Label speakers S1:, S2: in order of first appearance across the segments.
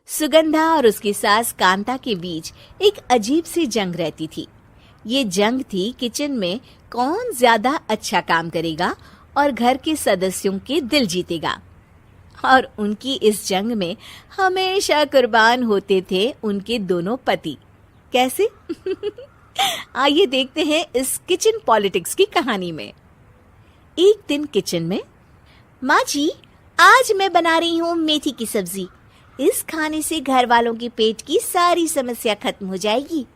S1: सुगंधा और उसकी सास कांता के बीच एक अजीब सी जंग रहती थी। ये जंग थी किचन में कौन ज्यादा अच्छा काम करेगा और घर के सदस्यों के दिल जीतेगा। और उनकी इस जंग में हमेशा कुर्बान होते थे उनके दोनों पति। कैसे? आइए देखते हैं इस किचन पॉलिटिक्स की कहानी में। एक दिन किचन में, माँ जी, आज मैं बना रही हूँ मेथी की सब्जी। इस खाने से घर वालों के पेट की सारी समस्या खत्म हो जाएगी।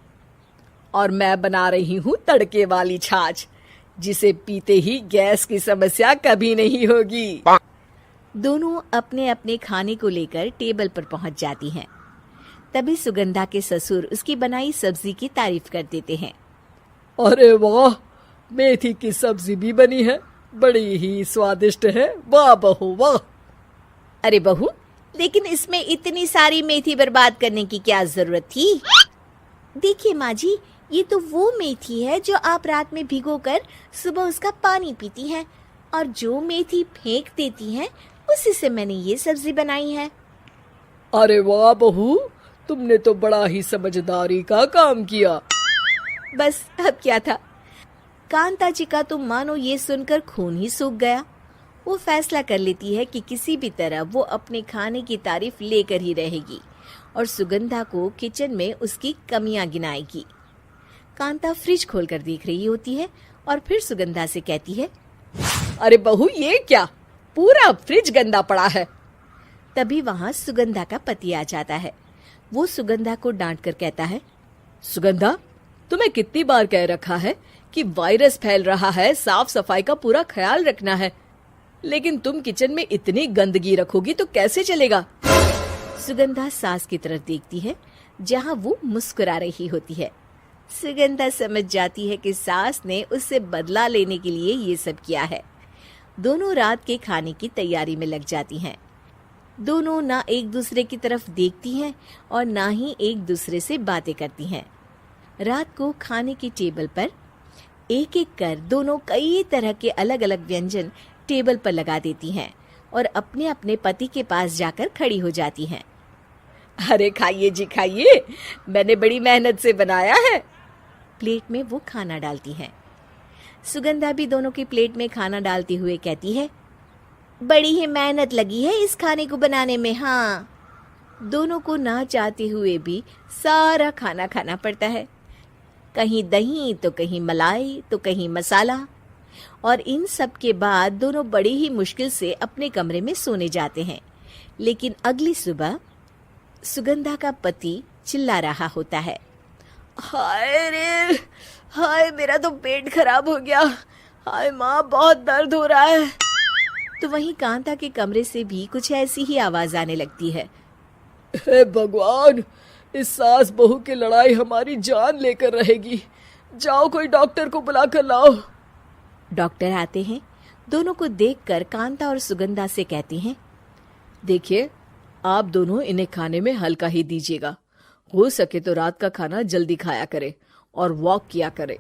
S2: और मैं बना रही हूँ तड़के वाली छाछ, जिसे पीते ही गैस की समस्या कभी नहीं होगी।
S1: दोनों अपने अपने खाने को लेकर टेबल पर पहुंच जाती हैं। तभी सुगंधा के ससुर उसकी बनाई सब्जी की तारीफ कर देते हैं।
S2: अरे वाह, मेथी की सब्जी भी बनी है, बड़ी ही स्वादिष्ट है। वाह बहू वाह।
S1: अरे बहू, लेकिन इसमें इतनी सारी मेथी बर्बाद करने की क्या जरूरत थी? देखिए माँ जी, ये तो वो मेथी है जो आप रात में भिगोकर सुबह उसका पानी पीती हैं, और जो मेथी फेंक देती हैं उसी से मैंने ये सब्जी बनाई है।
S2: अरे वाह बहू, तुमने तो बड़ा ही समझदारी का काम किया।
S1: बस अब क्या था, कांता जी का तो मानो ये सुनकर खून ही सूख गया। वो फैसला कर लेती है कि किसी भी तरह वो अपने खाने की तारीफ लेकर ही रहेगी और सुगंधा को किचन में उसकी कमियां गिनाएगी। कांता फ्रिज खोलकर देख रही होती है और फिर सुगंधा से कहती है,
S2: अरे बहू, ये क्या, पूरा फ्रिज गंदा पड़ा है।
S1: तभी वहां सुगंधा का पति आ जाता है। वो सुगंधा को डांट कर कहता है,
S2: सुगंधा, तुम्हें कितनी बार कह रखा है कि वायरस फैल रहा है, साफ सफाई का पूरा ख्याल रखना है, लेकिन तुम किचन में इतनी गंदगी रखोगी तो कैसे चलेगा।
S1: सुगंधा सास की तरफ देखती है जहां वो मुस्कुरा रही होती है। सुगंधा समझ जाती है कि सास ने उससे बदला लेने के लिए ये सब किया है। दोनों रात के खाने की तैयारी में लग जाती हैं। दोनों ना एक दूसरे की तरफ देखती हैं और ना ही एक दूसरे से बातें करती हैं। रात को खाने की टेबल पर एक एक कर दोनों कई तरह के अलग अलग व्यंजन टेबल पर लगा देती हैं और अपने अपने पति के पास जाकर खड़ी हो जाती हैं।
S2: अरे खाइए जी खाइए, मैंने बड़ी मेहनत से बनाया है।
S1: प्लेट में वो खाना डालती हैं। सुगंधा भी दोनों की प्लेट में खाना डालते हुए कहती है, बड़ी ही मेहनत लगी है इस खाने को बनाने में। हाँ, दोनों को ना चाहते हुए भी सारा खाना खाना पड़ता है। कहीं दही तो कहीं मलाई तो कहीं मसाला। और इन सब के बाद दोनों बड़ी ही मुश्किल से अपने कमरे में सोने जाते हैं। लेकिन अगली सुबह सुगंधा का पति चिल्ला रहा होता है,
S2: हाय रे, हाय मेरा तो पेट खराब हो गया। हाय माँ, बहुत दर्द हो रहा है।
S1: तो वहीं कांता के कमरे से भी कुछ ऐसी ही आवाज आने लगती है।
S2: हे भगवान, इस सास बहू की लड़ाई हमारी जान लेकर रहेगी। जाओ कोई डॉक्टर को बुलाकर लाओ।
S1: डॉक्टर आते हैं। दोनों को देखकर कांता और सुगंधा से कहते हैं,
S2: देखिए, आप दोनों इन्हें खाने में हल्का ही दीजिएगा। हो सके तो रात का खाना जल्दी खाया करे और वॉक किया करे।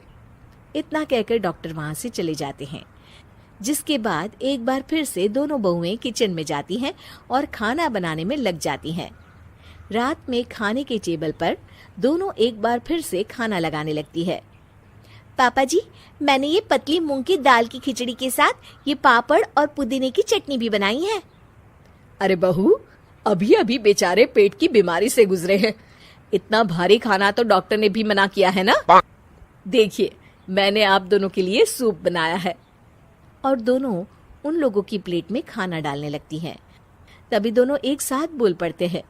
S1: इतना कहकर डॉक्टर वहां से चले जाते हैं। जिसके बाद एक बार फिर से दोनों बहुएं किचन में जाती हैं और खाना बनाने में लग जाती हैं। रात में खाने के टेबल पर दोनों एक बार फिर से खाना लगाने लगती है। पापा जी, मैंने ये पतली मूंग की दाल की खिचड़ी के साथ ये पापड़ और पुदीने की चटनी भी बनाई है।
S2: अरे बहू, अभी अभी बेचारे पेट की बीमारी से गुजरे हैं। इतना भारी खाना तो डॉक्टर ने भी मना किया है ना। देखिए, मैंने आप दोनों के लिए सूप बनाया है।
S1: और दोनों उन लोगों की प्लेट में खाना डालने लगती हैं। तभी दोनों एक साथ बोल पड़ते हैं,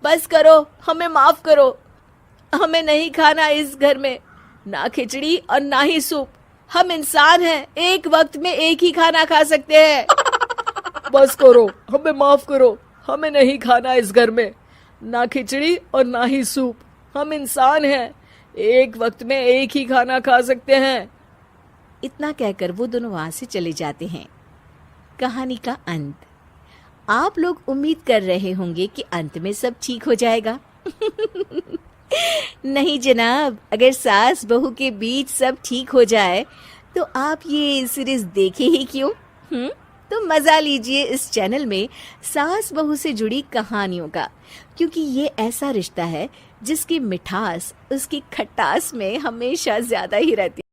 S2: बस करो, हमें माफ करो। हमें नहीं खाना इस घर में, ना खिचड़ी और ना ही सूप। हम इंसान हैं, एक वक्त में एक ही खाना खा सकते हैं। बस करो, हमें माफ करो। हमें नहीं खाना इस घर में, ना खिचड़ी और ना ही सूप। हम इंसान हैं, एक वक्त में एक ही खाना खा सकते हैं।
S1: इतना कहकर वो दोनों वहां से चले जाते हैं। कहानी का अंत। आप लोग उम्मीद कर रहे होंगे कि अंत में सब ठीक हो जाएगा। नहीं जनाब, अगर सास बहू के बीच सब ठीक हो जाए तो आप ये सीरीज देखे ही क्यों? तो मजा लीजिए इस चैनल में सास बहू से जुड़ी कहानियों का, क्योंकि ये ऐसा रिश्ता है जिसकी मिठास उसकी खटास में हमेशा ज्यादा ही रहती है।